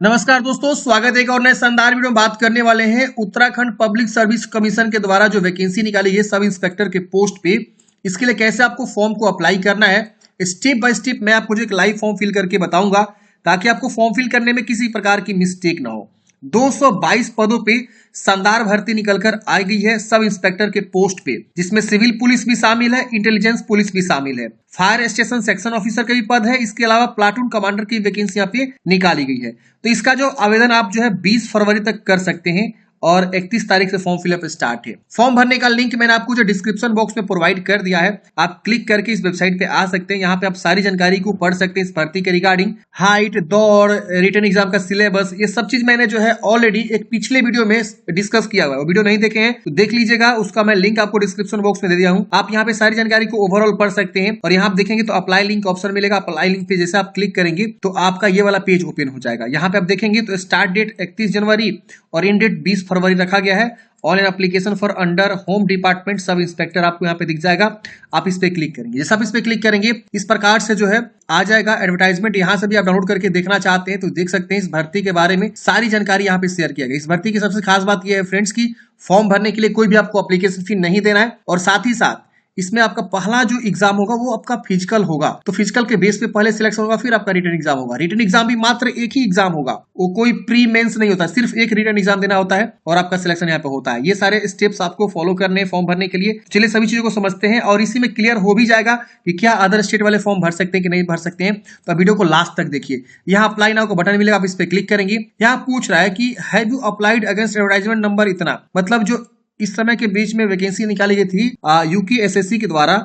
नमस्कार दोस्तों, स्वागत है एक और नए शानदार वीडियो में। बात करने वाले हैं उत्तराखंड पब्लिक सर्विस कमीशन के द्वारा जो वैकेंसी निकाली है सब इंस्पेक्टर के पोस्ट पे। इसके लिए कैसे आपको फॉर्म को अप्लाई करना है, स्टेप बाय स्टेप मैं आपको जो एक लाइव फॉर्म फिल करके बताऊंगा, ताकि आपको फॉर्म फिल करने में किसी प्रकार की मिस्टेक ना हो। 222 पदों पे शानदार भर्ती निकलकर आ गई है सब इंस्पेक्टर के पोस्ट पे, जिसमें सिविल पुलिस भी शामिल है, इंटेलिजेंस पुलिस भी शामिल है, फायर स्टेशन सेक्शन ऑफिसर का भी पद है। इसके अलावा प्लाटून कमांडर की वैकेंसी यहाँ पे निकाली गई है। तो इसका जो आवेदन आप जो है 20 फरवरी तक कर सकते हैं और 31 तारीख से फॉर्म फिलअप स्टार्ट है। फॉर्म भरने का लिंक मैंने आपको जो डिस्क्रिप्शन बॉक्स में प्रोवाइड कर दिया है, आप क्लिक करके इस वेबसाइट पे आ सकते हैं। यहाँ पे आप सारी जानकारी को पढ़ सकते हैं इस भर्ती के रिगार्डिंग, हाइट, दौड़, रिटन एग्जाम का सिलेबस, ये सब चीज मैंने जो है ऑलरेडी एक पिछले वीडियो में डिस्कस किया हुआ है। वीडियो नहीं देखे हैं तो देख लीजिएगा, उसका मैं लिंक आपको डिस्क्रिप्शन बॉक्स में दे दिया हूँ। आप यहाँ पे सारी जानकारी को ओवरऑल पढ़ सकते हैं और यहाँ आप देखेंगे तो अप्लाई लिंक ऑप्शन मिलेगा। अप्लाई लिंक पे जैसे आप क्लिक करेंगे तो आपका ये वाला पेज ओपन हो जाएगा। यहाँ पे आप देखेंगे तो स्टार्ट डेट 31 जनवरी और इन डेट 20 फरवरी रखा गया है। Online application for under home department sub inspector आपको यहाँ पे दिख जाएगा। आप इस पे क्लिक करेंगे, जैसे आप इस पे क्लिक करेंगे इस प्रकार से जो है आ जाएगा एडवर्टाइजमेंट। यहाँ से भी आप डाउनलोड करके देखना चाहते हैं तो देख सकते हैं। इस भर्ती के बारे में सारी जानकारी यहाँ पे शेयर किया गया। इस भर्ती की सबसे खास बात यह है फ्रेंड्स की फॉर्म भरने के लिए कोई भी आपको एप्लीकेशन फी नहीं देना है और साथ ही साथ इसमें आपका पहला जो एग्जाम होगा वो आपका फिजिकल होगा। तो फिजिकल के बेस पे पहले सिलेक्शन होगा, फिर आपका रिटन एग्जाम होगा। रिटन एग्जाम भी मात्र एक ही एग्जाम होगा, वो कोई प्री मेंस नहीं होता, सिर्फ एक रिटन एग्जाम देना होता है और आपका सिलेक्शन यहाँ पे होता है। ये सारे स्टेप्स आपको फॉलो करने हैं फॉर्म भरने के लिए। चलिए सभी चीजों को समझते हैं और इसी में क्लियर हो भी जाएगा कि क्या अदर स्टेट वाले फॉर्म भर सकते हैं कि नहीं भर सकते हैं। तो वीडियो को लास्ट तक देखिए। यहाँ अप्लाई नाउ का बटन मिलेगा, आप इस पे क्लिक करेंगे। यहाँ पूछ रहा है कि have you applied against advertisement number इतना, मतलब जो इस समय के बीच में वैकेंसी निकाली गई थी यूकेएसएससी के द्वारा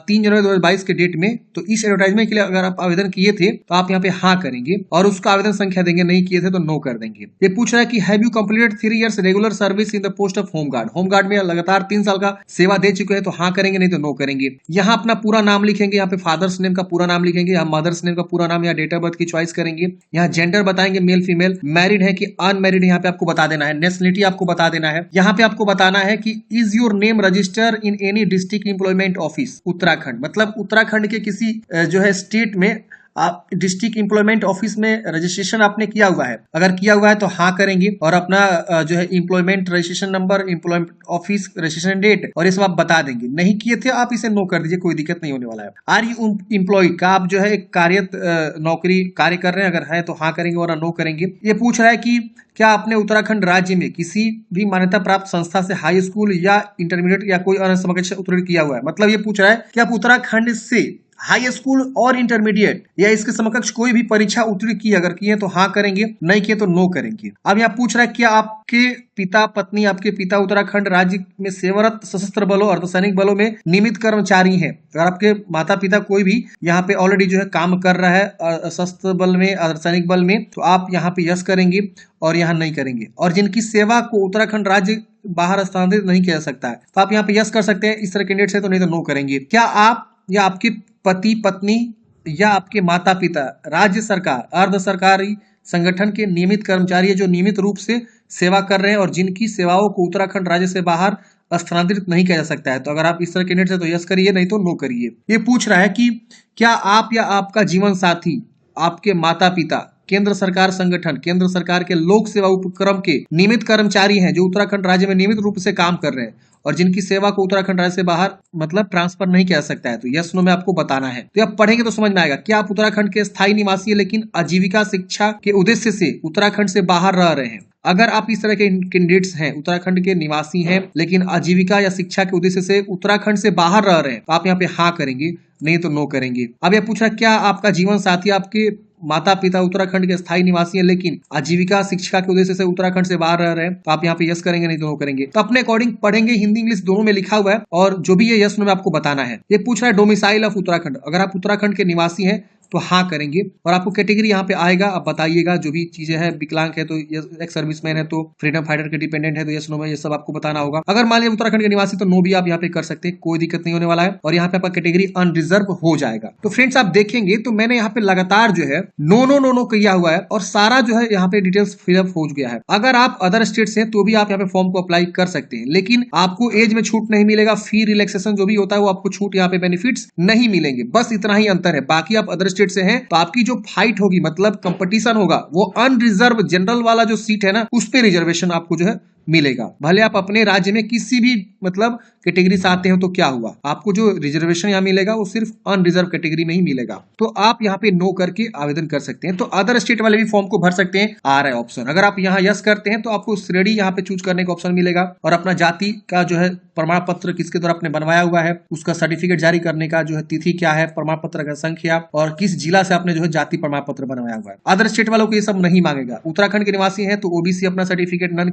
3 जनवरी 2022 के डेट में, तो इस एडवर्टाइजमेंट के लिए अगर आप आवेदन किए थे तो आप यहाँ पे हाँ करेंगे और उसका आवेदन संख्या देंगे, नहीं किए थे तो नो कर देंगे। ये पूछ रहा है कि have you completed 3 years regular service in the post of home guard. Home guard में लगातार 3 साल का सेवा दे चुके हैं तो हाँ करेंगे, नहीं तो नो करेंगे। यहाँ अपना पूरा नाम लिखेंगे, यहाँ पे फादर्स नेम का पूरा नाम लिखेंगे, यहाँ मदर्स नेम का पूरा नाम, यहाँ डेट ऑफ बर्थ की चॉइस करेंगे, यहाँ जेंडर बताएंगे मेल फीमेल, मैरिड है कि अनमैरिड यहाँ पे आपको बता देना है, नेशनलिटी आपको बता देना है। यहाँ पे आपको बताना है कि is your name register in any district employment office Uttarakhand, मतलब उत्तराखंड के किसी जो है स्टेट में आप डिस्ट्रिक्ट एम्प्लॉयमेंट ऑफिस में रजिस्ट्रेशन आपने किया हुआ है। अगर किया हुआ है तो हाँ करेंगे और अपना जो है employment registration number, employment office registration date और ये सब आप बता देंगे। नहीं किए थे आप इसे नो कर दीजिए, कोई दिक्कत नहीं होने वाला है। आर यू एम्प्लॉयड का आप जो है एक कार्यरत नौकरी कार्य कर रहे हैं, अगर है तो हाँ करेंगे और नो करेंगे। ये पूछ रहा है कि क्या आपने उत्तराखंड राज्य में किसी भी मान्यता प्राप्त संस्था से हाई स्कूल या इंटरमीडिएट या कोई अन्य समकक्ष उत्तीर्ण किया हुआ है। मतलब ये पूछ रहा है कि आप उत्तराखंड से हाई स्कूल और इंटरमीडिएट या इसके समकक्ष कोई भी परीक्षा उत्तीर्ण की, अगर किए तो हाँ करेंगे, नहीं किए तो नो करेंगे। अब यहाँ पूछ रहा है क्या आपके पिता पत्नी, आपके पिता उत्तराखंड राज्य में सेवारत सशस्त्र बलों अर्धसैनिक बलों में नियमित कर्मचारी हैं। अगर आपके माता पिता कोई भी यहाँ पे ऑलरेडी जो है काम कर रहा है सशस्त्र बल में, अर्धसैनिक बल में, तो आप यहाँ पे यस करेंगे और यहाँ नहीं करेंगे। और जिनकी सेवा को उत्तराखंड राज्य बाहर स्थानांतरित नहीं किया जा सकता है तो आप यहाँ पे यस कर सकते हैं। इस तरह कैंडिडेट से तो नहीं तो नो करेंगे। क्या आप या आपके पति पत्नी या आपके माता पिता राज्य सरकार अर्ध सरकारी संगठन के नियमित कर्मचारी है जो नियमित रूप से सेवा कर रहे हैं और जिनकी सेवाओं को उत्तराखंड राज्य से बाहर स्थानांतरित नहीं किया जा सकता है। तो अगर आप इस तरह कैंडिडेट से तो यस करिए, नहीं तो नो करिए। ये पूछ रहा है कि क्या आप या आपका जीवन साथी, आपके माता पिता केंद्र सरकार संगठन, केंद्र सरकार के लोक सेवा उपक्रम के नियमित कर्मचारी हैं जो उत्तराखंड राज्य में नियमित रूप से काम कर रहे हैं और जिनकी सेवा को उत्तराखंड राज्य से बाहर मतलब ट्रांसफर नहीं किया जा सकता है। तो यस नो में आपको बताना है। तो आप पढ़ेंगे तो समझ में आएगा। क्या आप उत्तराखंड के स्थायी निवासी है लेकिन आजीविका शिक्षा के उद्देश्य से उत्तराखंड से बाहर रह रहे हैं। अगर आप इस तरह के कैंडिडेट्स हैं, उत्तराखंड के निवासी हैं लेकिन आजीविका या शिक्षा के उद्देश्य से उत्तराखंड से बाहर रह रहे हैं, तो आप यहाँ पे हाँ करेंगे, नहीं तो नो करेंगे। अब यह पूछा क्या आपका जीवन साथी, आपके माता पिता उत्तराखंड के स्थायी निवासी है लेकिन आजीविका शिक्षा के उद्देश्य से उत्तराखंड से बाहर रह रहे हैं, तो आप यहाँ पे यस करेंगे, नहीं तो नो करेंगे। तो अपने अकॉर्डिंग पढ़ेंगे, हिंदी इंग्लिश दोनों में लिखा हुआ है और जो भी ये यस नो में आपको बताना है। ये पूछ रहा है डोमिसाइल ऑफ उत्तराखंड, अगर आप उत्तराखंड के निवासी हैं तो हाँ करेंगे और आपको कैटेगरी यहाँ पे आएगा, आप बताइएगा जो भी चीजें हैं। विकलांग है तो एक सर्विसमैन है तो फ्रीडम फाइटर के डिपेंडेंट है तो यस नो में ये सब आपको बताना होगा। अगर मान लीजिए उत्तराखंड के निवासी तो नो भी आप यहाँ पे कर सकते हैं, कोई दिक्कत नहीं होने वाला है और यहाँ पे आपका कैटेगरी अनरिजर्व हो जाएगा। तो फ्रेंड्स आप देखेंगे तो मैंने यहाँ पे लगातार जो है नो नो नो नो किया हुआ है और सारा जो है यहाँ पे डिटेल्स फिलअप हो गया है। अगर आप अदर स्टेट से तो भी आप यहाँ पे फॉर्म को अप्लाई कर सकते हैं, लेकिन आपको एज में छूट नहीं मिलेगा। फी रिलैक्सेशन जो भी होता है वो आपको छूट यहाँ पे बेनिफिट्स नहीं मिलेंगे, बस इतना ही अंतर है। बाकी आप अदर स्टेट स्टेट से हैं तो आपकी जो फाइट होगी मतलब कंपटीशन होगा वो अनरिजर्व जनरल वाला जो सीट है ना उस पे रिजर्वेशन आपको जो है मिलेगा। भले आप अपने राज्य में किसी भी मतलब कैटेगरी से आते हो तो क्या हुआ, आपको जो रिजर्वेशन यहाँ मिलेगा वो सिर्फ अनरिजर्व कैटेगरी में ही मिलेगा। तो आप यहाँ पे नो करके आवेदन कर सकते हैं। तो अदर स्टेट वाले भी फॉर्म को भर सकते हैं, आ रहा है ऑप्शन। अगर आप यहाँ यस करते हैं तो आपको श्रेणी यहाँ पे चूज करने का ऑप्शन मिलेगा और अपना जाति का जो है प्रमाण पत्र किसके द्वारा आपने बनवाया हुआ है उसका सर्टिफिकेट जारी करने का जो है तिथि क्या है, प्रमाण पत्र का संख्या और किस जिला से आपने जो है जाति प्रमाण पत्र बनवाया हुआ है। अदर स्टेट वालों को ये सब नहीं मांगेगा। उत्तराखंड के निवासी है तो ओबीसी अपना सर्टिफिकेट, नॉन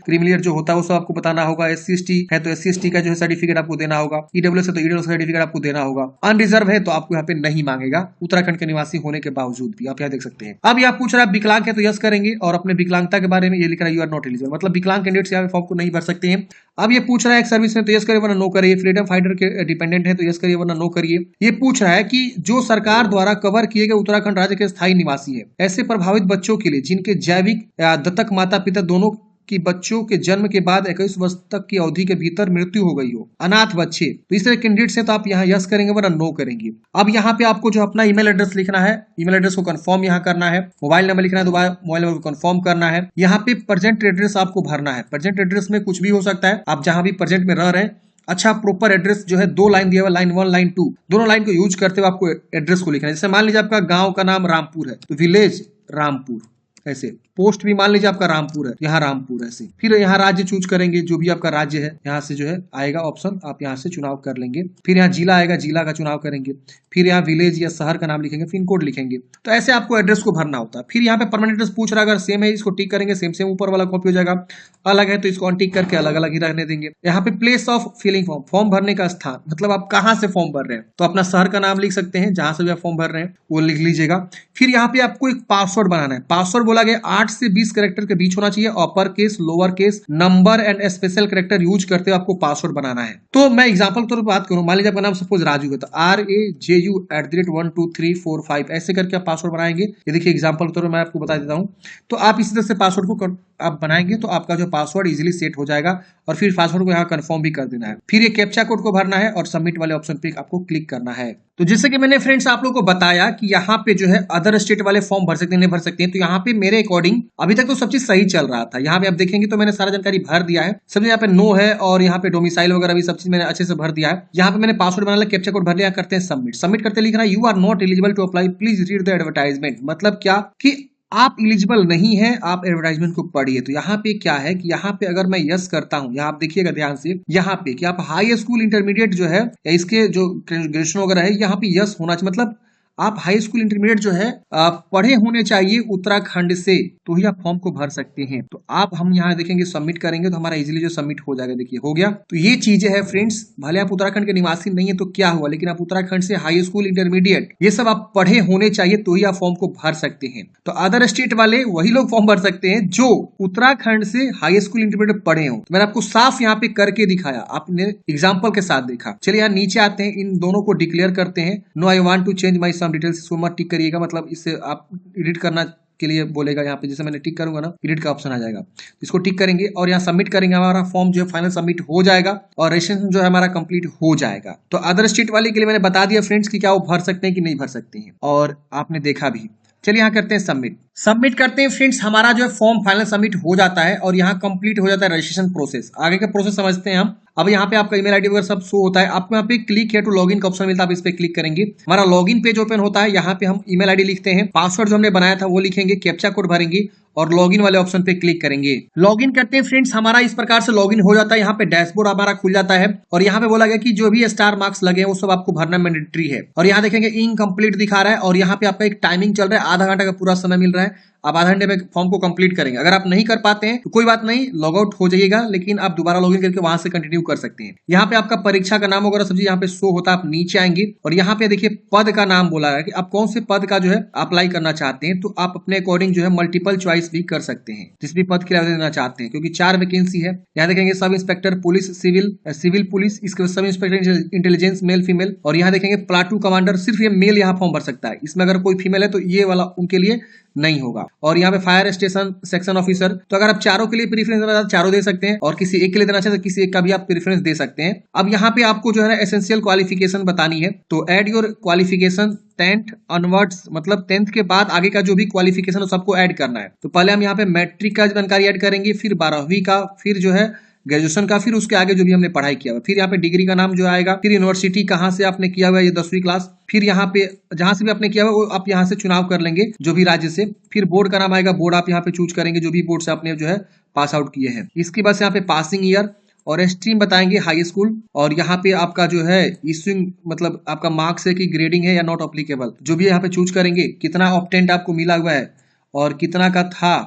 क्रीमिलियर जो होता है वो सब आपको बताना होगा। SC/ST है तो SC/ST का जो है सर्टिफिकेट आपको देना होगा। EWS है तो EWS सर्टिफिकेट आपको देना होगा। अनरिजर्व है तो आपको यहाँ पे नहीं मांगेगा उत्तराखंड के निवासी होने के बावजूद भी। आप यहाँ देख सकते हैं। अब यहाँ पूछ रहा है विकलांग है तो यस करेंगे और अपने विकलांगता के बारे में ये लिख रहा है यू आर नॉट एलिजिबल, मतलब विकलांग कैंडिडेट्स यहाँ फॉर्म को नहीं भर सकते हैं। अब ये पूछ रहा है एक सर्विस में तो यस करिए वरना नो करिए, फ्रीडम फाइटर के डिपेंडेंट है तो यस करिए वरना नो करिए। ये पूछ रहा है कि जो सरकार द्वारा कवर किए गए उत्तराखंड राज्य के स्थायी निवासी है ऐसे प्रभावित बच्चों के लिए जिनके जैविक या दत्तक माता पिता दोनों कि बच्चों के जन्म के बाद 21 वर्ष तक की अवधि के भीतर मृत्यु हो गई हो, अनाथ बच्चे, तो इस तरह कैंडिडेट्स हैं तो आप यहाँ यस करेंगे वरना नो करेंगे। अब यहाँ पे आपको जो अपना ईमेल एड्रेस लिखना है, ईमेल एड्रेस को कंफर्म यहाँ करना है, मोबाइल नंबर लिखना है, दोबारा मोबाइल नंबर को कंफर्म करना है। यहाँ पे प्रेजेंट एड्रेस आपको भरना है। प्रेजेंट एड्रेस में कुछ भी हो सकता है, आप जहां भी प्रेजेंट में रह रहे हैं। अच्छा, प्रॉपर एड्रेस जो है 2 लाइन दिया हुआ, लाइन 1 लाइन 2 दोनों लाइन को यूज करते हुए आपको एड्रेस को लिखना है। जैसे मान लीजिए आपका गांव का नाम रामपुर है तो विलेज रामपुर, ऐसे पोस्ट भी मान लीजिए आपका रामपुर है, यहाँ रामपुर ऐसे। फिर यहाँ राज्य चूज करेंगे, जो भी आपका राज्य है यहाँ से जो है आएगा ऑप्शन, आप यहाँ से चुनाव कर लेंगे। फिर यहाँ जिला आएगा, जिला का चुनाव करेंगे। फिर यहाँ विलेज या शहर का नाम लिखेंगे, पिन कोड लिखेंगे। तो ऐसे आपको एड्रेस को भरना होता है। फिर यहाँ पे परमानेंट एड्रेस पूछ रहा है, अगर सेम है इसको टिक करेंगे, सेम सेम ऊपर वाला कॉपी हो जाएगा। अलग है तो इसको अनटिक करके अलग अलग ही रहने देंगे। यहाँ पे place of filling form, form भरने का स्थान, मतलब आप कहाँ से फॉर्म भर रहे हैं तो अपना शहर का नाम लिख सकते हैं, जहां से भी आप फॉर्म भर रहे हैं वो लिख लीजिएगा। फिर यहाँ पे आपको एक पासवर्ड बनाना है। पासवर्ड बोला गया 8 से 20 कैरेक्टर के बीच होना चाहिए। Upper case, lower case, number and special character use करते हुए आपको पासवर्ड बनाना है। तो मैं एग्जांपल के तौर पर बात करूं, मान लीजिए आपका नाम सपोज राजू है तो RAJU@12345 ऐसे करके आप पासवर्ड बनाएंगे। ये देखिए एग्जांपल के तौर पर मैं आपको बता देता हूं। तो आप इसी तरह से पासवर्ड को आप बनाएंगे तो आपका जो पासवर्ड इजीली सेट हो जाएगा और फिर पासवर्ड को यहाँ कंफर्म भी कर देना है। फिर ये कैप्चा कोड को भरना है और सबमिट वाले ऑप्शन पे आपको क्लिक करना है। तो जैसे कि मैंने फ्रेंड्स आप लोगों को बताया कि यहाँ पे जो है अदर स्टेट वाले फॉर्म भर सकते हैं, नहीं भर सकते हैं। तो यहाँ पे मेरे अकॉर्डिंग अभी तक तो सब चीज सही चल रहा था। यहाँ पे आप देखेंगे तो मैंने सारा जानकारी भर दिया है। सब यहाँ पे नो है और यहाँ पे डोमिसाइल वगैरह भी सब चीज मैंने अच्छे से भर दिया है। यहाँ पे मैंने पासवर्ड बना लिया, कैप्चा कोड भर लिया, करते हैं सबमिट। सबमिट करते लिख रहा है you are not eligible to apply, please read the advertisement. मतलब क्या कि आप एलिजिबल नहीं है, आप एडवर्टाइजमेंट को पढ़िए। तो यहाँ पे क्या है कि यहाँ पे अगर मैं यस करता हूँ, यहाँ आप देखिएगा ध्यान से, यहाँ पे कि आप हाई स्कूल इंटरमीडिएट जो है या इसके जो ग्रेजुएशन वगैरह है यहाँ पे यस होना चाहिए। मतलब आप हाई स्कूल इंटरमीडिएट जो है पढ़े होने चाहिए उत्तराखंड से, तो ही आप फॉर्म को भर सकते हैं। तो आप हम यहाँ देखेंगे सबमिट करेंगे तो हमारा इजीली जो सबमिट हो जाएगा। देखिए हो गया। तो ये चीजें है फ्रेंड्स, भले आप उत्तराखंड के निवासी नहीं है तो क्या हुआ, लेकिन आप उत्तराखंड से हाई स्कूल इंटरमीडिएट ये सब आप पढ़े होने चाहिए तो ही आप फॉर्म को भर सकते हैं। तो अदर स्टेट वाले वही लोग फॉर्म भर सकते हैं जो उत्तराखंड से हाई स्कूल इंटरमीडिएट पढ़े हो। तो मैंने आपको साफ यहाँ पे करके दिखाया, आपने एग्जाम्पल के साथ देखा। चलिए यहाँ नीचे आते हैं, इन दोनों को डिक्लेयर करते हैं। No I want to change my some details, इसको मत टिक करिएगा, मतलब इससे आप एडिट करना के लिए बोलेगा। यहाँ पे जैसे मैंने टिक करूंगा ना, एडिट का ऑप्शन आ जाएगा, इसको टिक करेंगे और यहाँ सबमिट करेंगे। हमारा फॉर्म जो है फाइनल सबमिट हो जाएगा और रजिस्ट्रेशन जो है हमारा कंप्लीट हो जाएगा। तो अदर स्टेट वाले के लिए मैंने बता दिया फ्रेंड्स कि क्या वो भर सकते हैं कि नहीं भर सकते हैं, और आपने देखा भी। चलिए यहाँ करते हैं सबमिट। सबमिट करते हैं फ्रेंड्स, हमारा जो है फॉर्म फाइनल सबमिट हो जाता है और यहाँ कंप्लीट हो जाता है रजिस्ट्रेशन प्रोसेस। आगे का प्रोसेस समझते हैं हम। अब यहाँ पे आपका ईमेल आईडी वगैरह सब शो होता है। आपको यहाँ पे क्लिक है टू लॉगिन का ऑप्शन मिलता है, आप इस पे क्लिक करेंगे, हमारा लॉगिन पेज ओपन होता है। यहाँ पे हम ईमेल आईडी लिखते हैं, पासवर्ड जो हमने बनाया था वो लिखेंगे, कैप्चा कोड भरेंगे और लॉगिन वाले ऑप्शन पे क्लिक करेंगे। लॉगिन करते हैं फ्रेंड्स, हमारा इस प्रकार से लॉगिन हो जाता है। यहाँ पे डैशबोर्ड हमारा खुल जाता है और यहाँ पे बोला गया कि जो भी स्टार मार्क्स लगे हैं वो सब आपको भरना मैंडेटरी है। और यहाँ देखेंगे इनकम्प्लीट दिखा रहा है और यहाँ पे आपका एक टाइमिंग चल रहा है, आधा घंटा का पूरा समय मिल रहा है। आप आधा घंटे में फॉर्म को कंप्लीट करेंगे। अगर आप नहीं कर पाते हैं तो कोई बात नहीं, लॉग आउट हो जाइएगा, लेकिन आप दोबारा लॉगिन करके वहां से कंटिन्यू कर सकते हैं। यहाँ पे आपका परीक्षा का नाम वगैरह सब चीज यहाँ पे शो होता है। आप नीचे आएंगे और यहाँ पे देखिए पद का नाम बोला है कि आप कौन से पद का जो है अप्लाई करना चाहते हैं। तो आप अपने अकॉर्डिंग जो है मल्टीपल चॉइस भी कर सकते हैं, जिस भी पद के लिए आवेदन देना चाहते हैं, क्योंकि 4 वैकेंसी है। यहाँ देखेंगे sub inspector police, civil police, इसके बाद sub inspector intelligence male female, और यहाँ देखेंगे प्लाटू कमांडर, सिर्फ ये मेल यहाँ फॉर्म भर सकता है। इसमें अगर कोई फीमेल है तो ये वाला उनके लिए नहीं होगा। और यहाँ पे फायर स्टेशन सेक्शन ऑफिसर, तो अगर आप चारों के लिए प्रीफरेंस देना चाहते चारों दे सकते हैं, और किसी एक के लिए देना चाहते तो किसी एक का भी आप प्रीफरेंस दे सकते हैं। अब यहाँ पे आपको जो है ना एसेंशियल क्वालिफिकेशन बतानी है, तो add your qualification 10th onwards, मतलब 10th के बाद आगे का जो भी क्वालिफिकेशन है सबको ऐड करना है। तो पहले हम यहाँ पे मैट्रिक का जानकारी ऐड करेंगे, फिर 12वीं का, फिर जो है ग्रेजुएशन का, फिर उसके आगे जो भी हमने पढ़ाई किया हुआ, फिर यहाँ पे डिग्री का नाम जो आएगा, फिर यूनिवर्सिटी कहाँ से आपने किया हुआ है ये 10वीं क्लास, फिर यहाँ पे जहां से भी आपने किया हुआ वो आप यहाँ से चुनाव कर लेंगे जो भी राज्य से, फिर बोर्ड का नाम आएगा, बोर्ड आप यहाँ पे चूज करेंगे जो भी बोर्ड से आपने जो है पास आउट किए हैं। इसके बाद से यहाँ पे पासिंग ईयर और स्ट्रीम बताएंगे हाई स्कूल, और यहाँ पे आपका जो है इश्यूइंग मतलब आपका मार्क्स है कि ग्रेडिंग है या नॉट अप्लीकेबल, जो भी यहाँ पे चूज करेंगे, कितना ऑप्टेंट आपको मिला हुआ है और कितना का था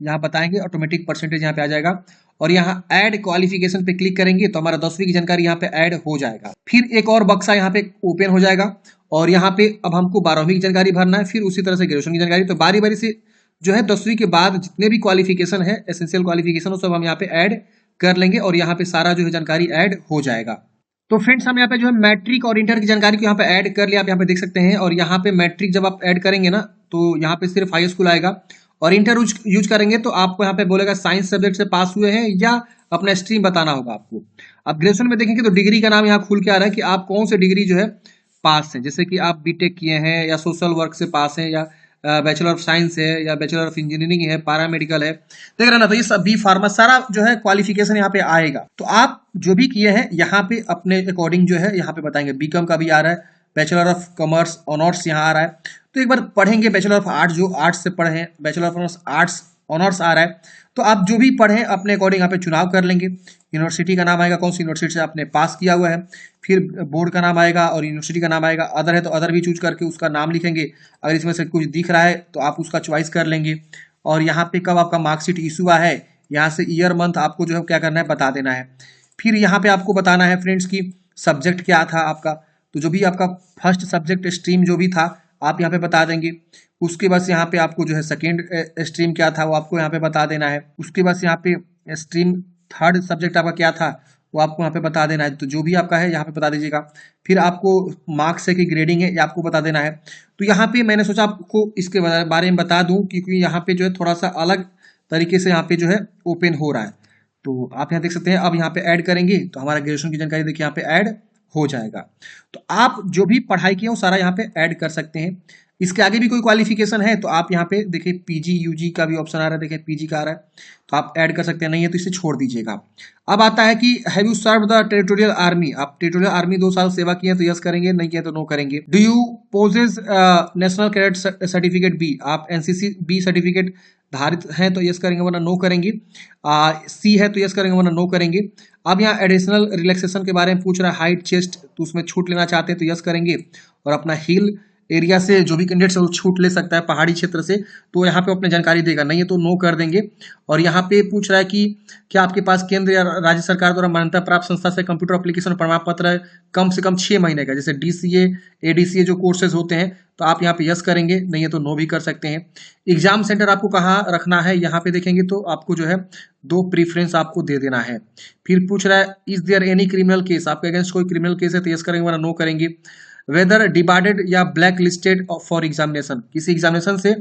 यहाँ बताएंगे, ऑटोमेटिक परसेंटेज यहाँ पे आ जाएगा। और यहाँ ऐड क्वालिफिकेशन पे क्लिक करेंगे तो हमारा 10वीं की जानकारी यहाँ पे ऐड हो जाएगा। फिर एक और बक्सा यहाँ पे ओपन हो जाएगा, और यहाँ पे अब हमको 12वीं की जानकारी भरना है, फिर उसी तरह से ग्रेजुएशन की जानकारी। तो बारी बारी से जो है 10वीं के बाद जितने भी क्वालिफिकेशन है, एसेंशियल क्वालिफिकेशन, वो सब हम यहाँ पे ऐड कर लेंगे और यहाँ पे सारा जो है जानकारी ऐड हो जाएगा। तो फ्रेंड्स हम यहाँ पे जो है मैट्रिक और इंटर की जानकारी को यहाँ पे ऐड कर लिया, आप यहाँ पे देख सकते हैं। और यहाँ पे मैट्रिक जब आप ऐड करेंगे ना तो यहाँ पे सिर्फ हाई स्कूल आएगा, और इंटर यूज करेंगे तो आपको यहाँ पे बोलेगा साइंस सब्जेक्ट से पास हुए हैं या अपना स्ट्रीम बताना होगा आपको। अब ग्रेजुएशन में देखेंगे तो डिग्री का नाम यहाँ खुल के आ रहा है कि आप कौन से डिग्री जो है पास है, जैसे कि आप बीटेक किए हैं या सोशल वर्क से पास हैं या बैचलर ऑफ साइंस है या बैचलर ऑफ इंजीनियरिंग है, पैरामेडिकल है, देख रहे ना। तो ये सब बी फार्मा सारा जो है क्वालिफिकेशन यहाँ पे आएगा। तो आप जो भी किए हैं यहाँ पे अपने अकॉर्डिंग जो है यहाँ पे बताएंगे। बीकॉम का भी आ रहा है, बैचलर ऑफ कॉमर्स ऑनर्स यहाँ आ रहा है, तो एक बार पढ़ेंगे बैचलर ऑफ आर्ट्स जो आर्ट्स से पढ़े हैं, बैचलर ऑफ आर्ट्स ऑनर्स आ रहा है, तो आप जो भी पढ़े अपने अकॉर्डिंग यहाँ पे चुनाव कर लेंगे। यूनिवर्सिटी का नाम आएगा, कौन सी यूनिवर्सिटी से आपने पास किया हुआ है, फिर बोर्ड का नाम आएगा और यूनिवर्सिटी का नाम आएगा। अदर है तो अदर भी चूज करके उसका नाम लिखेंगे, अगर इसमें से कुछ दिख रहा है तो आप उसका चॉइस कर लेंगे। और यहाँ पे कब आपका मार्कशीट इशू हुआ है, यहाँ से ईयर मंथ आपको जो है क्या करना है बता देना है। फिर यहाँ पे आपको बताना है फ्रेंड्स की सब्जेक्ट क्या था आपका, तो जो भी आपका फर्स्ट सब्जेक्ट स्ट्रीम जो भी था आप यहाँ पे बता देंगे। उसके बाद यहाँ पे आपको जो है सेकेंड स्ट्रीम क्या था वो आपको यहाँ पे बता देना है। उसके बाद यहाँ पे स्ट्रीम थर्ड सब्जेक्ट आपका क्या था वो आपको यहाँ पे बता देना है, तो जो भी आपका है यहाँ पे बता दीजिएगा। फिर आपको मार्क्स है कि ग्रेडिंग है ये आपको बता देना है। तो यहाँ पे मैंने सोचा आपको इसके बारे में बता दूं क्योंकि यहाँ पे जो है थोड़ा सा अलग तरीके से यहाँ पे जो है ओपन हो रहा है। तो आप यहाँ देख सकते हैं, अब यहाँ पे ऐड करेंगे तो हमारा ग्रेजुएशन की जानकारी देखिए यहाँ पे ऐड हो जाएगा। तो आप जो भी पढ़ाई किए वो सारा यहाँ पे ऐड कर सकते हैं। इसके आगे भी कोई क्वालिफिकेशन है तो आप यहाँ पे देखिए पीजी यूजी का भी ऑप्शन आ रहा है, देखिए पीजी का आ रहा है तो आप ऐड कर सकते हैं, नहीं है तो इसे छोड़ दीजिएगा। अब आता है कि have you serve the territorial army, आप टेरिटोरियल आर्मी 2 साल सेवा किए तो यस करेंगे, नहीं किए तो नो करेंगे। Do you possess national cadet certificate B, आप एनसीसी बी सर्टिफिकेट धारित हैं तो यस करेंगे वरना नो करेंगे। सी है तो यस करेंगे वरना नो करेंगे। अब यहाँ एडिशनल रिलैक्सेशन के बारे में पूछ रहा है, हाइट चेस्ट, तो उसमें छूट लेना चाहते हैं तो यस करेंगे। और अपना हिल एरिया से जो भी कैंडिडेट है वो छूट ले सकता है पहाड़ी क्षेत्र से, तो यहाँ पे अपने जानकारी देगा, नहीं है तो नो कर देंगे। और यहाँ पे पूछ रहा है कि क्या आपके पास केंद्र या राज्य सरकार द्वारा मान्यता प्राप्त संस्था से कंप्यूटर एप्लीकेशन प्रमाण पत्र कम से कम 6 महीने का, जैसे डीसीए एडीसीए जो कोर्सेज होते हैं, तो आप यहाँ पे यस करेंगे, नहीं है तो नो भी कर सकते हैं। एग्जाम सेंटर आपको कहाँ रखना है यहाँ पे देखेंगे तो आपको जो है 2 प्रीफरेंस आपको दे देना है। फिर पूछ रहा है is there any criminal case, आपके अगेंस्ट कोई क्रिमिनल केस है तो यस करेंगे वरना नो करेंगे। वेदर डिबार्डेड या ब्लैक लिस्टेड फॉर एग्जामिनेशन, किसी एग्जामिनेशन से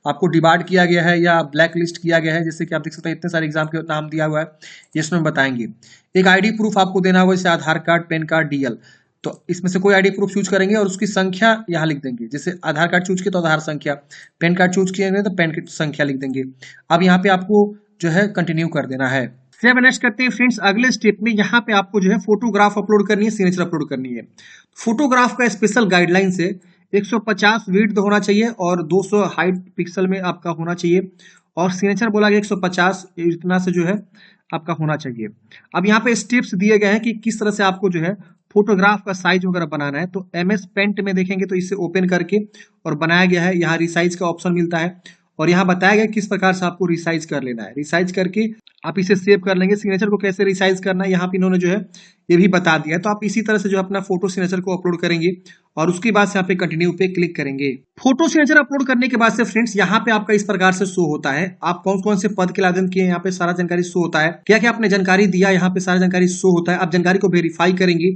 आपको डिबार्ड किया गया है या ब्लैक लिस्ट किया गया है, जैसे कि आप देख सकते हैं इतने सारे एग्जाम के नाम दिया हुआ है, ये इसमें बताएंगे। एक आईडी प्रूफ आपको देना होगा, जैसे आधार कार्ड, पैन कार्ड, डीएल, तो इसमें से कोई आईडी प्रूफ चूज करेंगे और उसकी संख्या यहाँ लिख देंगे, जैसे आधार कार्ड चूज किया तो आधार संख्या, पैन कार्ड चूज किए तो पैन की संख्या लिख देंगे। अब यहाँ पे आपको जो है कंटिन्यू कर देना है। स्टेप नेक्स्ट करते हैं फ्रेंड्स, अगले स्टेप में यहाँ पे आपको जो है फोटोग्राफ अपलोड करनी है, सिग्नेचर अपलोड करनी है। फोटोग्राफ का स्पेशल गाइडलाइन से 150 विड्थ होना चाहिए और 200 हाइट पिक्सल में आपका होना चाहिए, और सिग्नेचर बोला गया 150 इतना से जो है आपका होना चाहिए। अब यहाँ पे स्टेप्स दिए गए हैं कि किस तरह से आपको जो है फोटोग्राफ का साइज वगैरह बनाना है। तो MS पेंट में देखेंगे तो इसे ओपन करके और बनाया गया है, यहाँ रिसाइज का ऑप्शन मिलता है और यहाँ बताया गया किस प्रकार से आपको रिसाइज कर लेना है। रिसाइज करके आप इसे सेव कर लेंगे। सिग्नेचर को कैसे रिसाइज करना है यहाँ पे इन्होंने जो है ये भी बता दिया है। तो आप इसी तरह से जो अपना फोटो सिग्नेचर को अपलोड करेंगे और उसके बाद से यहाँ पे कंटिन्यू पे क्लिक करेंगे। फोटो सिग्नेचर अपलोड करने के बाद से फ्रेंड्स यहाँ पे आपका इस प्रकार से शो होता है, आप कौन कौन से पद के लिए आवेदन किए यहाँ पे सारा जानकारी शो होता है, क्या क्या आपने जानकारी दिया यहाँ पे सारा जानकारी शो होता है। आप जानकारी को वेरीफाई करेंगे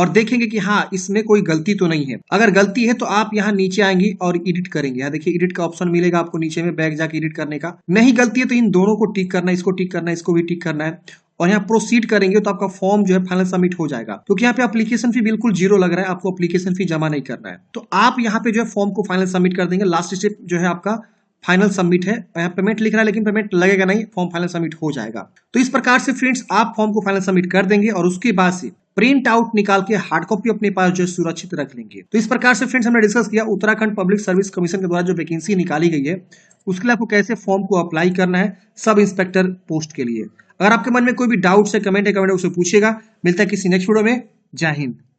और देखेंगे कि हाँ इसमें कोई गलती तो नहीं है। अगर गलती है तो आप यहाँ नीचे आएंगे और एडिट करेंगे। यहाँ देखिए एडिट का ऑप्शन मिलेगा आपको नीचे में, बैक जाके एडिट करने का। नहीं गलती है तो इन दोनों को टिक करना है, इसको टिक करना है, इसको भी टिक करना है, और यहाँ प्रोसीड करेंगे तो आपका फॉर्म जो है फाइनल सबमिट हो जाएगा। क्योंकि यहाँ पे एप्लीकेशन फी बिल्कुल जीरो लग रहा है, आपको एप्लीकेशन फी जमा नहीं करना है। तो आप यहाँ पे जो है फॉर्म को फाइनल सबमिट कर देंगे। लास्ट स्टेप जो है आपका फाइनल सबमिट है। यहाँ पेमेंट लिख रहा है लेकिन पेमेंट लगेगा नहीं, फॉर्म फाइनल सबमिट हो जाएगा। तो इस प्रकार से फ्रेंड्स आप फॉर्म को फाइनल सबमिट कर देंगे और उसके बाद से प्रिंट आउट निकाल के हार्ड कॉपी अपने पास जो है सुरक्षित रख लेंगे। तो इस प्रकार से फ्रेंड्स हमने डिस्कस किया उत्तराखंड पब्लिक सर्विस कमीशन के द्वारा जो वैकेंसी निकाली गई है उसके लिए आपको कैसे फॉर्म को अप्लाई करना है सब इंस्पेक्टर पोस्ट के लिए। अगर आपके मन में कोई भी डाउट है, कमेंट है, कमेंट उसे पूछिएगा। मिलता है किसी नेक्स्ट वीडियो में। जय हिंद।